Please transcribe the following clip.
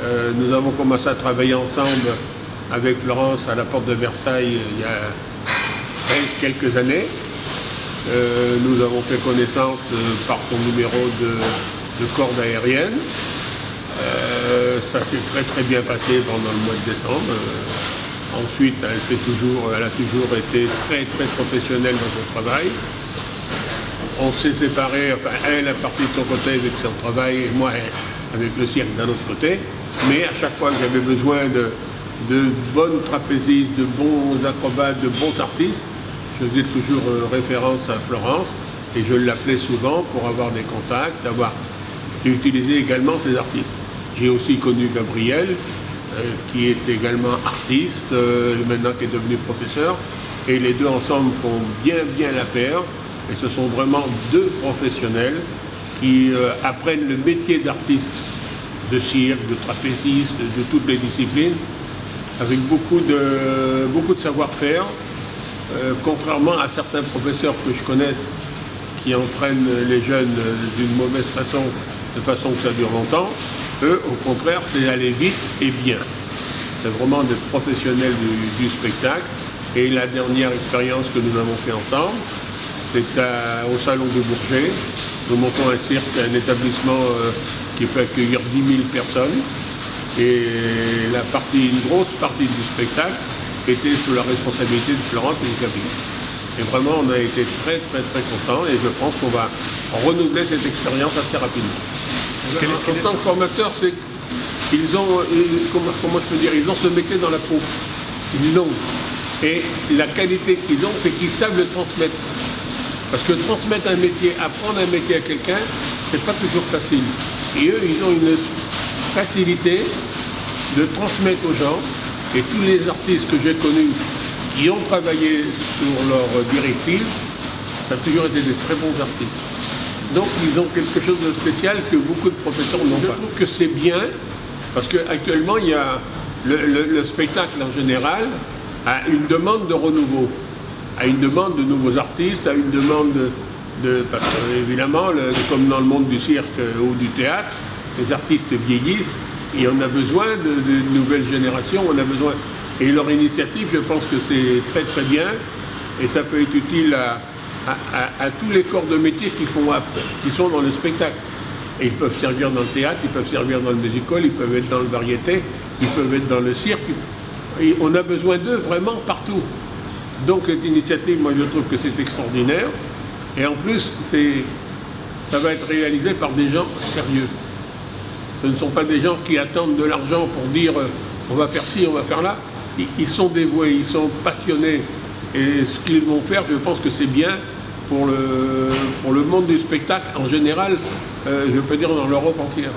Nous avons commencé à travailler ensemble avec Florence à la porte de Versailles il y a quelques années. Nous avons fait connaissance par son numéro de corde aérienne. Ça s'est très bien passé pendant le mois de décembre. Ensuite, elle a toujours été très professionnelle dans son travail. On s'est séparés, enfin elle est partie de son côté avec son travail et moi avec le cirque d'un autre côté. Mais à chaque fois que j'avais besoin de bonnes trapézistes, de bons acrobates, de bons artistes, je faisais toujours référence à Florence et je l'appelais souvent pour avoir des contacts, et utiliser également ces artistes. J'ai aussi connu Gabriel, qui est également artiste, maintenant qui est devenu professeur, et les deux ensemble font bien la paire, et ce sont vraiment deux professionnels qui apprennent le métier d'artiste, de cirque, de trapéziste, de toutes les disciplines, avec beaucoup de savoir-faire, contrairement à certains professeurs que je connaisse qui entraînent les jeunes d'une mauvaise façon, de façon que ça dure longtemps. Eux, au contraire, c'est aller vite et bien. C'est vraiment des professionnels du spectacle. Et la dernière expérience que nous avons fait ensemble, c'est au Salon de Bourget. Nous montons un cirque, un établissement qui peut accueillir 10 000 personnes. Et une grosse partie du spectacle était sous la responsabilité de Florence et de Gabriel. Et vraiment, on a été très contents et je pense qu'on va renouveler cette expérience assez rapidement. En tant que formateur, ils ont ce métier dans la peau. Ils l'ont. Et la qualité qu'ils ont, c'est qu'ils savent le transmettre. Parce que transmettre un métier, apprendre un métier à quelqu'un, c'est pas toujours facile. Et eux, ils ont une facilité de transmettre aux gens. Et tous les artistes que j'ai connus qui ont travaillé sur leurs directives, ça a toujours été des très bons artistes. Donc ils ont quelque chose de spécial que beaucoup de professeurs n'ont pas. Je trouve que c'est bien, parce qu'actuellement, il y a le spectacle en général a une demande de renouveau, a une demande de nouveaux artistes, a une demande parce que, évidemment, comme dans le monde du cirque ou du théâtre, les artistes vieillissent et on a besoin de nouvelles générations, et leur initiative, je pense que c'est très bien, et ça peut être utile à tous les corps de métier qui sont dans le spectacle. Et ils peuvent servir dans le théâtre, ils peuvent servir dans le musical, ils peuvent être dans le variété, ils peuvent être dans le cirque. Et on a besoin d'eux vraiment partout. Donc cette initiative, moi je trouve que c'est extraordinaire. Et en plus, ça va être réalisé par des gens sérieux. Ce ne sont pas des gens qui attendent de l'argent pour dire on va faire ci, on va faire là. Ils sont dévoués, ils sont passionnés. Et ce qu'ils vont faire, je pense que c'est bien pour le monde du spectacle en général, je peux dire dans l'Europe entière.